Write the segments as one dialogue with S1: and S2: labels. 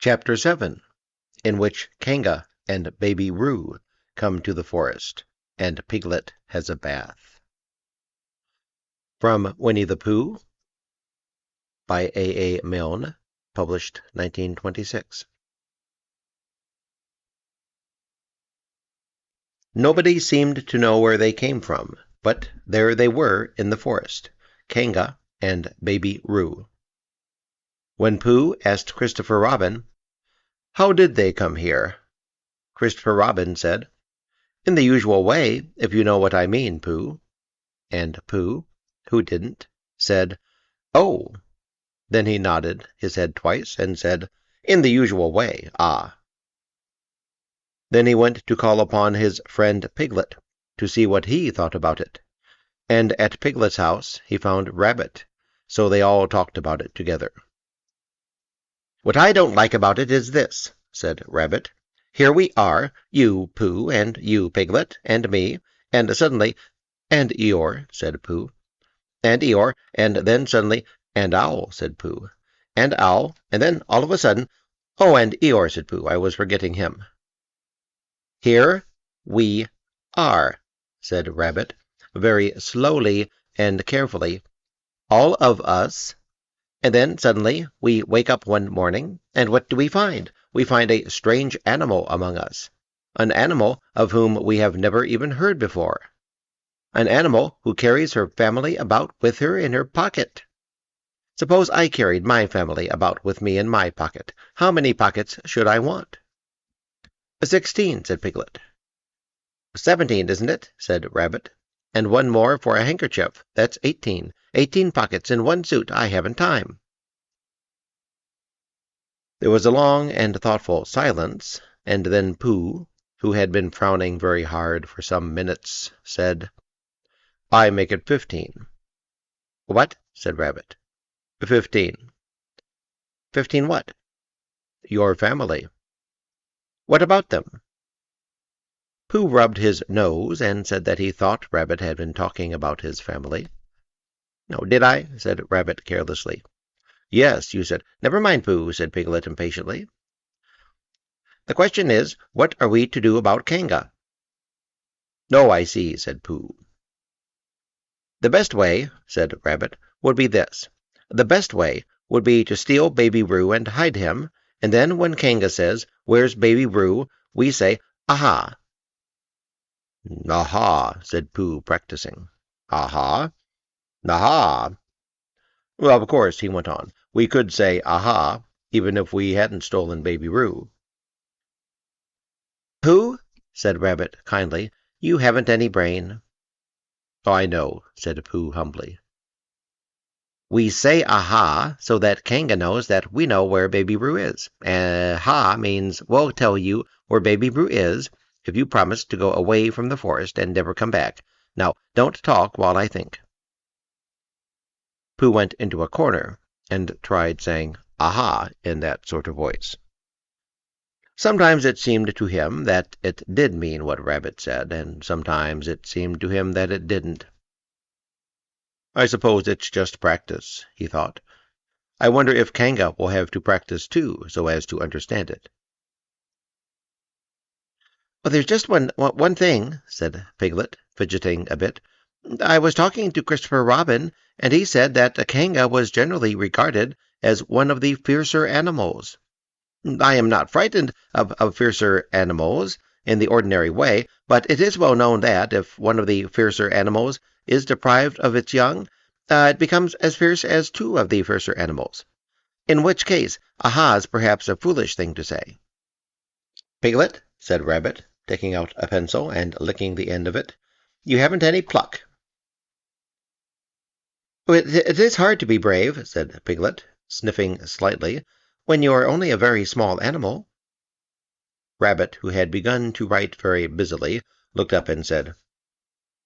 S1: Chapter 7, in which Kanga and Baby Roo come to the forest, and Piglet has a bath. From Winnie-the-Pooh by A. Milne, published 1926. Nobody seemed to know where they came from, but there they were in the forest, Kanga and Baby Roo. When Pooh asked Christopher Robin, "How did they come here?" Christopher Robin said, "In the usual way, if you know what I mean, Pooh." And Pooh, who didn't, said, "Oh." Then he nodded his head twice and said, "In the usual way, ah." Then he went to call upon his friend Piglet to see what he thought about it. And at Piglet's house he found Rabbit, so they all talked about it together. "What I don't like about it is this," said Rabbit. "Here we are, you, Pooh, and you, Piglet, and me, and suddenly—" "And Eeyore," said Pooh. "And Eeyore, and then suddenly—" "And Owl," said Pooh. "And Owl, and then all of a sudden—" "Oh, and Eeyore," said Pooh. "I was forgetting him." "Here we are," said Rabbit, very slowly and carefully, "all of us. And then, suddenly, we wake up one morning, and what do we find? We find a strange animal among us, an animal of whom we have never even heard before, an animal who carries her family about with her in her pocket. Suppose I carried my family about with me in my pocket. How many pockets should I want?" "16," said Piglet. "17, isn't it?" said Rabbit. "And one more for a handkerchief. That's 18. 18 pockets in one suit. I haven't time." There was a long and thoughtful silence, and then Pooh, who had been frowning very hard for some minutes, said, "I make it 15. "What?" said Rabbit. 15. 15 what? "Your family." "What about them?" Pooh rubbed his nose and said that he thought Rabbit had been talking about his family. "No, did I?" said Rabbit carelessly. "Yes, you said—" "Never mind, Pooh," said Piglet impatiently. "The question is, what are we to do about Kanga?" "Oh, I see," said Pooh. "The best way," said Rabbit, "would be this. The best way would be to steal Baby Roo and hide him, and then when Kanga says, 'Where's Baby Roo?' we say, 'Aha!'" "Aha!" said Pooh, practicing. "Aha! Aha!" "Well, of course," he went on, "we could say 'Aha!' even if we hadn't stolen Baby Roo." "Pooh," said Rabbit kindly, "you haven't any brain." "Oh, I know," said Pooh humbly. "We say 'Aha!' so that Kanga knows that we know where Baby Roo is. Ha means we'll tell you where Baby Roo is if you promise to go away from the forest and never come back. Now, don't talk while I think." Pooh went into a corner and tried saying "Aha!" in that sort of voice. Sometimes it seemed to him that it did mean what Rabbit said, and sometimes it seemed to him that it didn't. "I suppose it's just practice," he thought. "I wonder if Kanga will have to practice too, so as to understand it." "Well, there's just one thing," said Piglet, fidgeting a bit. "I was talking to Christopher Robin, and he said that a Kanga was generally regarded as one of the fiercer animals. I am not frightened of fiercer animals in the ordinary way, but it is well known that, if one of the fiercer animals is deprived of its young, it becomes as fierce as two of the fiercer animals. In which case, Aha's perhaps a foolish thing to say." "Piglet," said Rabbit, taking out a pencil and licking the end of it, "you haven't any pluck." "It is hard to be brave," said Piglet, sniffing slightly, "when you are only a very small animal." Rabbit, who had begun to write very busily, looked up and said,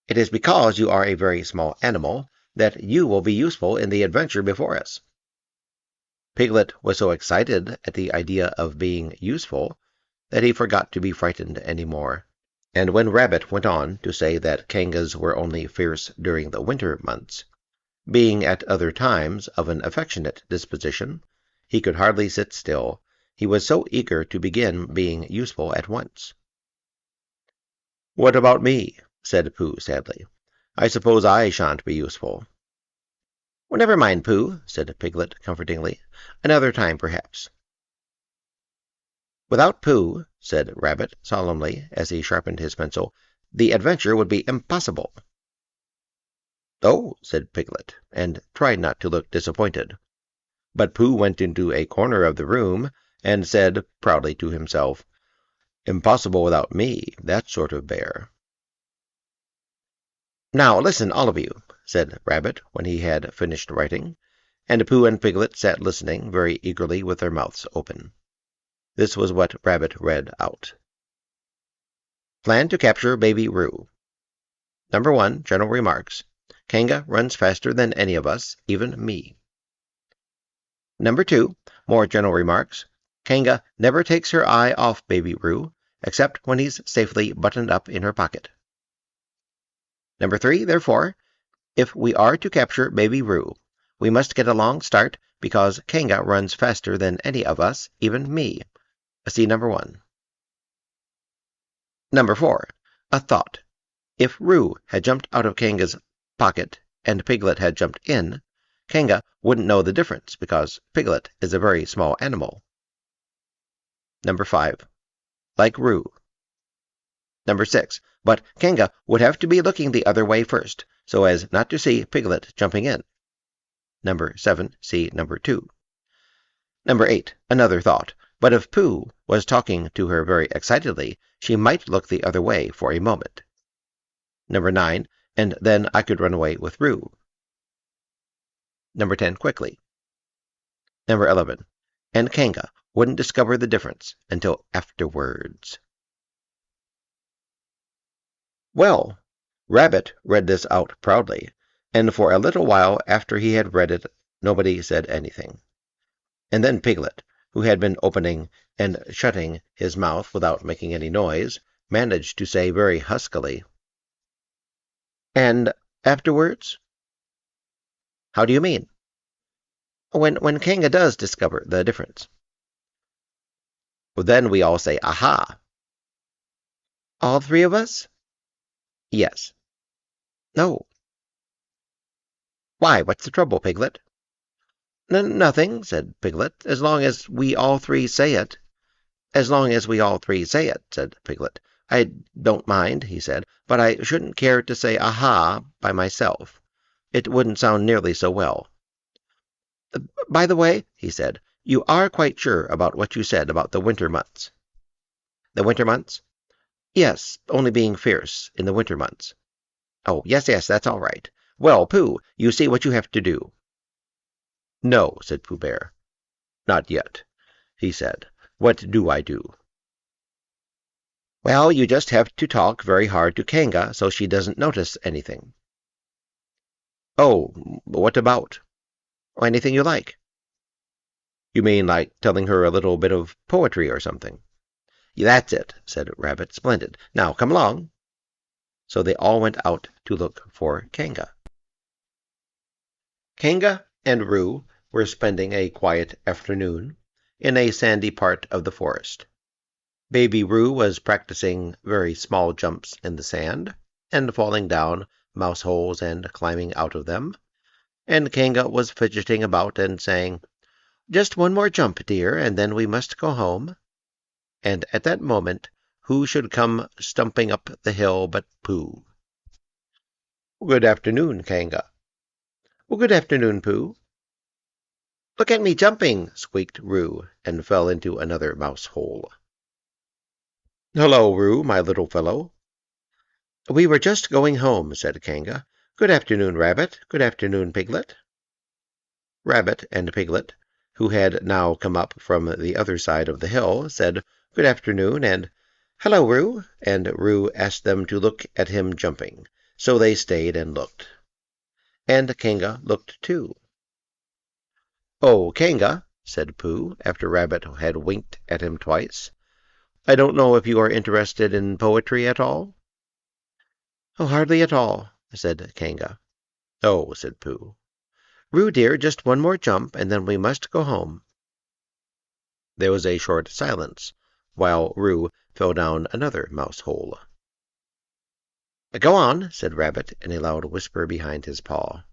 S1: "It is because you are a very small animal that you will be useful in the adventure before us." Piglet was so excited at the idea of being useful that he forgot to be frightened any more, and when Rabbit went on to say that Kangas were only fierce during the winter months, being at other times of an affectionate disposition, he could hardly sit still, He was so eager to begin being useful at once. "What about me?" said Pooh sadly. "I suppose I shan't be useful." "Well, never mind, Pooh," said Piglet comfortingly. "Another time, perhaps." "Without Pooh," said Rabbit solemnly, as he sharpened his pencil, "the adventure would be impossible." "Oh," said Piglet, and tried not to look disappointed. But Pooh went into a corner of the room and said proudly to himself, "Impossible without me, that sort of bear." "Now listen, all of you," said Rabbit when he had finished writing, and Pooh and Piglet sat listening very eagerly with their mouths open. This was what Rabbit read out. Plan to capture Baby Roo. Number 1, general remarks. Kanga runs faster than any of us, even me. Number 2, more general remarks. Kanga never takes her eye off Baby Roo, except when he's safely buttoned up in her pocket. Number 3, therefore, if we are to capture Baby Roo, we must get a long start because Kanga runs faster than any of us, even me. See number 1. Number 4, a thought. If Roo had jumped out of Kanga's pocket and Piglet had jumped in, Kanga wouldn't know the difference because Piglet is a very small animal. Number 5, like Roo. Number 6, but Kanga would have to be looking the other way first, so as not to see Piglet jumping in. Number 7, see number 2. Number 8, another thought, but if Pooh was talking to her very excitedly, she might look the other way for a moment. Number 9, and then I could run away with Roo. Number 10, quickly. Number 11, and Kanga wouldn't discover the difference until afterwards. Well, Rabbit read this out proudly, and for a little while after he had read it nobody said anything. And then Piglet, who had been opening and shutting his mouth without making any noise, managed to say very huskily, "And afterwards?" "How do you mean?" When Kanga does discover the difference." "Then we all say, 'Aha!'" "All 3 of us?" "Yes." "No." "Why, what's the trouble, Piglet?" "Nothing," said Piglet, "as long as we all 3 say it." "As long as we all 3 say it," said Piglet. "I don't mind," he said, "but I shouldn't care to say 'Aha!' by myself. It wouldn't sound nearly so well." "By the way," he said, "you are quite sure about what you said about the winter months?" "The winter months?" "Yes, only being fierce in the winter months." "Oh, yes, that's all right. Well, Pooh, you see what you have to do." "No," said Pooh Bear. "Not yet," he said. "What do I do?" "Well, you just have to talk very hard to Kanga so she doesn't notice anything." "Oh, what about?" "Anything you like." "You mean like telling her a little bit of poetry or something?" "That's it," said Rabbit. "Splendid. Now come along." So they all went out to look for Kanga. Kanga and Roo were spending a quiet afternoon in a sandy part of the forest. Baby Roo was practicing very small jumps in the sand, and falling down mouse holes and climbing out of them, and Kanga was fidgeting about and saying, "Just one more jump, dear, and then we must go home." And at that moment, who should come stumping up the hill but Pooh. "Good afternoon, Kanga." "Good afternoon, Pooh." "Look at me jumping," squeaked Roo, and fell into another mouse hole. "Hello, Roo, my little fellow." "We were just going home," said Kanga. "Good afternoon, Rabbit. Good afternoon, Piglet." Rabbit and Piglet, who had now come up from the other side of the hill, said good afternoon and "Hello, Roo," and Roo asked them to look at him jumping, so they stayed and looked. And Kanga looked too. "Oh, Kanga," said Pooh, after Rabbit had winked at him twice, "I don't know if you are interested in poetry at all?" "Oh, hardly at all," said Kanga. "Oh," said Pooh. "Roo, dear, just one more jump, and then we must go home." There was a short silence, while Roo fell down another mouse-hole. "Go on," said Rabbit in a loud whisper behind his paw.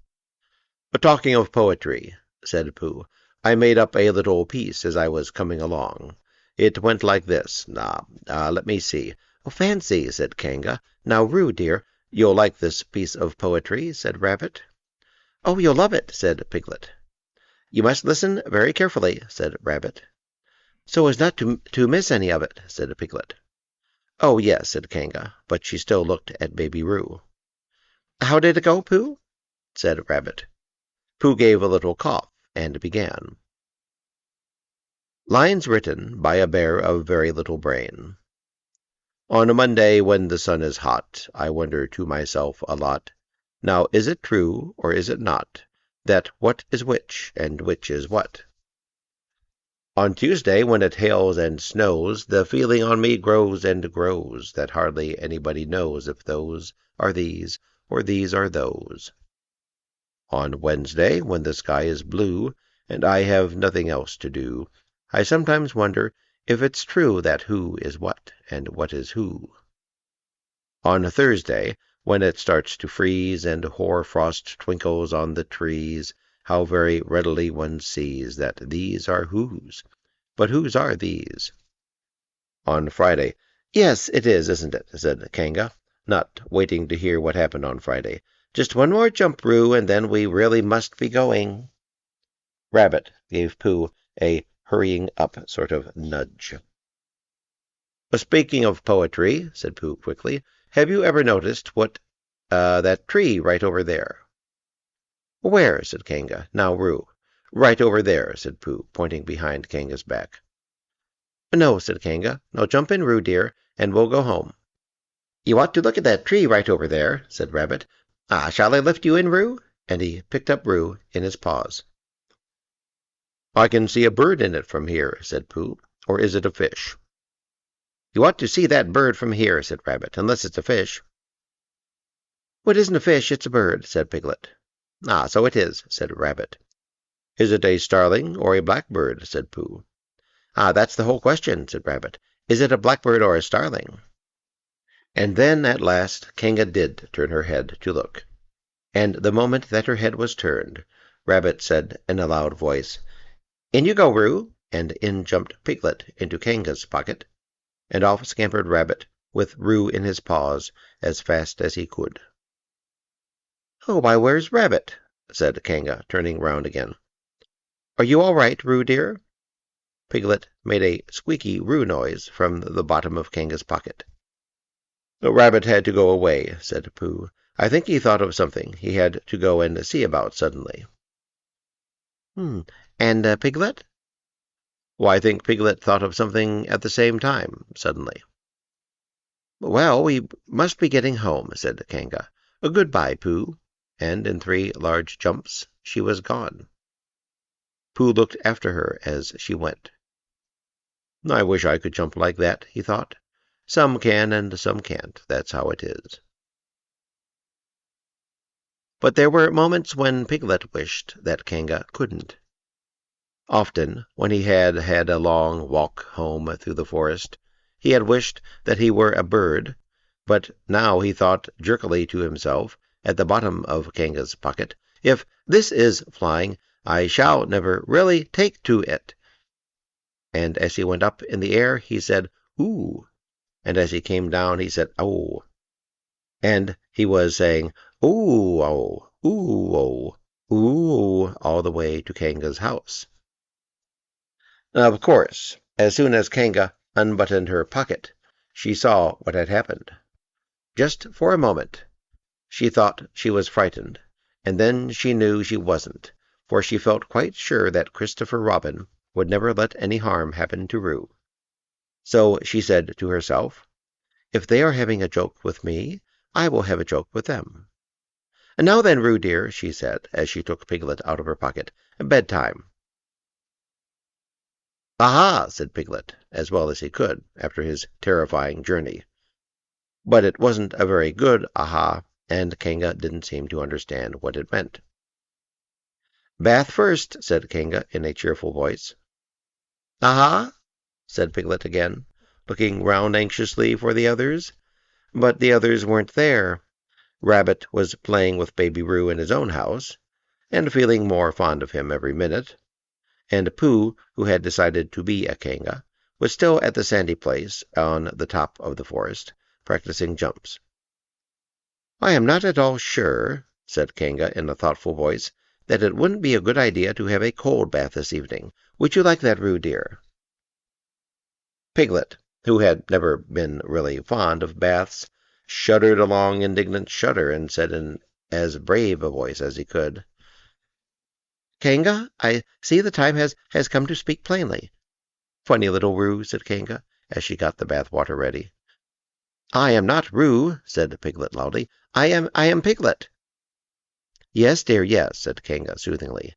S1: "Talking of poetry," said Pooh, "I made up a little piece as I was coming along. It went like this. Let me see." "Fancy," said Kanga. "Now, Roo, dear, you'll like this piece of poetry," said Rabbit. "Oh, you'll love it," said Piglet. "You must listen very carefully," said Rabbit. "So as not to miss any of it," said Piglet. "Oh, yes," said Kanga, but she still looked at Baby Roo. "How did it go, Pooh?" said Rabbit. Pooh gave a little cough and began. Lines written by a bear of very little brain. On a Monday when the sun is hot, I wonder to myself a lot, now is it true or is it not, that what is which and which is what? On Tuesday when it hails and snows, the feeling on me grows and grows, that hardly anybody knows if those are these or these are those. On Wednesday, when the sky is blue, and I have nothing else to do, I sometimes wonder if it's true that who is what, and what is who. On Thursday, when it starts to freeze, and hoar frost twinkles on the trees, how very readily one sees that these are whose. But whose are these? On Friday, "Yes, it is, isn't it?" said Kanga, not waiting to hear what happened on Friday. "Just one more jump, Roo, and then we really must be going." Rabbit gave Pooh a hurrying up sort of nudge. "Speaking of poetry," said Pooh quickly, "have you ever noticed that tree right over there?" "Where?" said Kanga. "Now, Roo." "Right over there," said Pooh, pointing behind Kanga's back. "No," said Kanga. "Now jump in, Roo, dear, and we'll go home." "You ought to look at that tree right over there," said Rabbit. Shall I lift you in, Roo?" And he picked up Roo in his paws. "I can see a bird in it from here," said Pooh. "Or is it a fish?" "You ought to see that bird from here," said Rabbit, "unless it's a fish." "Well, it isn't a fish, it's a bird," said Piglet. So it is," said Rabbit. "Is it a starling or a blackbird?" said Pooh. That's the whole question," said Rabbit. "Is it a blackbird or a starling?" And then, at last, Kanga did turn her head to look. And the moment that her head was turned, Rabbit said in a loud voice, "In you go, Roo!" And in jumped Piglet into Kanga's pocket, and off scampered Rabbit, with Roo in his paws, as fast as he could. "Oh, why, where's Rabbit?" said Kanga, turning round again. "Are you all right, Roo, dear?" Piglet made a squeaky Roo noise from the bottom of Kanga's pocket. "The Rabbit had to go away," said Pooh. "I think he thought of something he had to go and see about suddenly." And Piglet?" "Well, I think Piglet thought of something at the same time, suddenly." "Well, we must be getting home," said Kanga. "Good-bye, Pooh." And in 3 large jumps she was gone. Pooh looked after her as she went. "I wish I could jump like that," he thought. "Some can and some can't. That's how it is." But there were moments when Piglet wished that Kanga couldn't. Often, when he had had a long walk home through the forest, he had wished that he were a bird, but now he thought jerkily to himself, at the bottom of Kanga's pocket, "If this is flying, I shall never really take to it." And as he went up in the air, he said, "Ooh!" And as he came down, he said, "Oh!" And he was saying, "Ooh, oh! Ooh, oh! Ooh, oh!" all the way to Kanga's house. Of course, as soon as Kanga unbuttoned her pocket, she saw what had happened. Just for a moment she thought she was frightened, and then she knew she wasn't, for she felt quite sure that Christopher Robin would never let any harm happen to Roo. So she said to herself, "If they are having a joke with me, I will have a joke with them." "And now then, Roo dear," she said, as she took Piglet out of her pocket, "bedtime." "Aha!" said Piglet, as well as he could, after his terrifying journey. But it wasn't a very good aha, and Kanga didn't seem to understand what it meant. "Bath first," said Kanga in a cheerful voice. "Aha!" said Piglet again, looking round anxiously for the others. But the others weren't there. Rabbit was playing with Baby Roo in his own house, and feeling more fond of him every minute, and Pooh, who had decided to be a Kanga, was still at the sandy place on the top of the forest, practicing jumps. "I am not at all sure," said Kanga in a thoughtful voice, "that it wouldn't be a good idea to have a cold bath this evening. Would you like that, Roo dear?" Piglet, who had never been really fond of baths, shuddered a long, indignant shudder, and said in as brave a voice as he could, "Kanga, I see the time has come to speak plainly." "Funny little Roo," said Kanga, as she got the bath water ready. "I am not Roo," said Piglet loudly. I am Piglet." "Yes, dear, yes," said Kanga soothingly,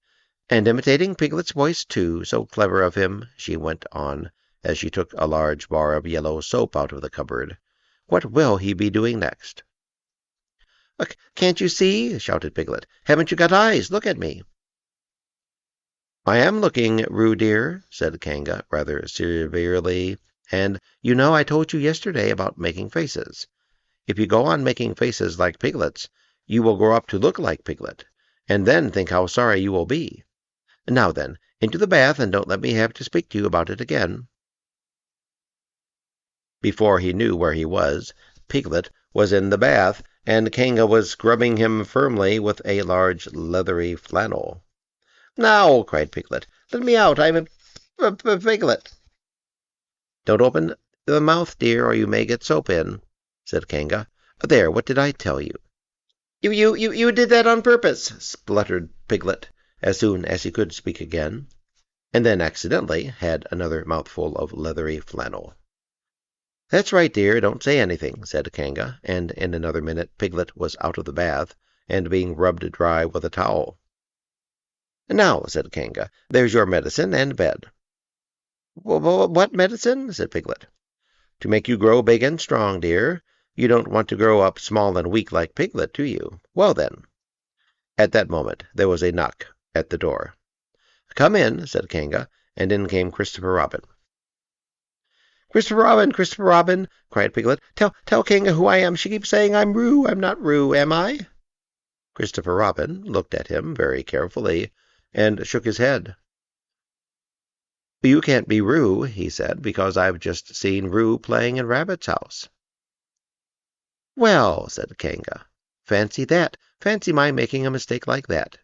S1: "and imitating Piglet's voice, too, so clever of him," she went on, as she took a large bar of yellow soap out of the cupboard. "What will he be doing next?" "Can't you see?" shouted Piglet. "Haven't you got eyes? Look at me." "I am looking, Roo dear," said Kanga, rather severely, "and you know I told you yesterday about making faces. If you go on making faces like Piglet's, you will grow up to look like Piglet, and then think how sorry you will be. Now then, into the bath, and don't let me have to speak to you about it again." Before he knew where he was, Piglet was in the bath, and Kanga was scrubbing him firmly with a large leathery flannel. "Now," cried Piglet, "let me out. I'm a Piglet." "Don't open the mouth, dear, or you may get soap in," said Kanga. "There, what did I tell you?" You did that on purpose," spluttered Piglet, as soon as he could speak again, and then accidentally had another mouthful of leathery flannel. "That's right, dear, don't say anything," said Kanga, and in another minute Piglet was out of the bath and being rubbed dry with a towel. "Now," said Kanga, "there's your medicine and bed." "What medicine?" said Piglet. "To make you grow big and strong, dear. You don't want to grow up small and weak like Piglet, do you? Well, then." At that moment there was a knock at the door. "Come in," said Kanga, and in came Christopher Robin. "Christopher Robin, Christopher Robin!" cried Piglet. Tell Kanga who I am. She keeps saying I'm Roo. I'm not Roo, am I?" Christopher Robin looked at him very carefully and shook his head. "You can't be Roo," he said, "because I've just seen Roo playing in Rabbit's house." "Well," said Kanga, "fancy that! Fancy my making a mistake like that!"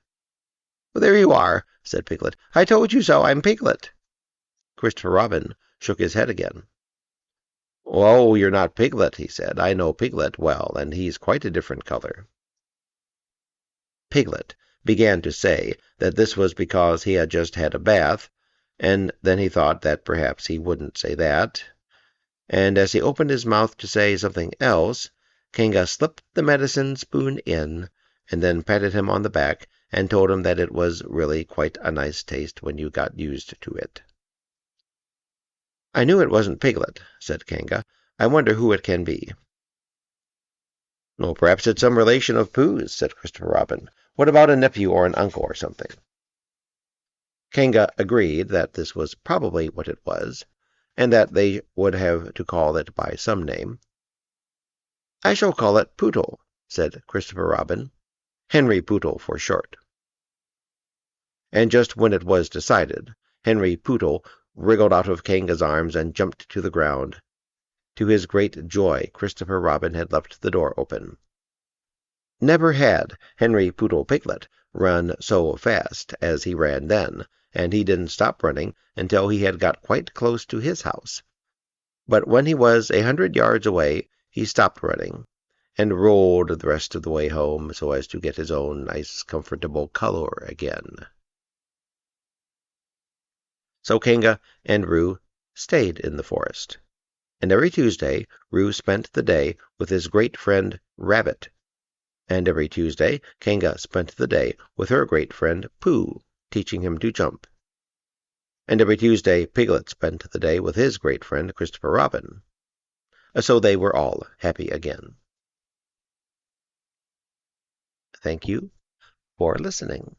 S1: "There you are," said Piglet. "I told you so. I'm Piglet." Christopher Robin shook his head again. "Oh, you're not Piglet," he said. "I know Piglet well, and he's quite a different color." Piglet began to say that this was because he had just had a bath, and then he thought that perhaps he wouldn't say that, and as he opened his mouth to say something else, Kanga slipped the medicine spoon in, and then patted him on the back and told him that it was really quite a nice taste when you got used to it. "I knew it wasn't Piglet," said Kanga. "I wonder who it can be." "Oh, perhaps it's some relation of Pooh's," said Christopher Robin. "What about a nephew or an uncle or something?" Kanga agreed that this was probably what it was, and that they would have to call it by some name. "I shall call it Pootle," said Christopher Robin. "Henry Pootle for short." And just when it was decided, Henry Pootle wriggled out of Kanga's arms and jumped to the ground. To his great joy, Christopher Robin had left the door open. Never had Henry Pootle Piglet run so fast as he ran then, and he didn't stop running until he had got quite close to his house. But when he was 100 yards away, he stopped running, and rolled the rest of the way home so as to get his own nice, comfortable color again. So Kanga and Roo stayed in the forest, and every Tuesday Roo spent the day with his great friend Rabbit, and every Tuesday Kanga spent the day with her great friend Pooh, teaching him to jump, and every Tuesday Piglet spent the day with his great friend Christopher Robin. So they were all happy again. Thank you for listening.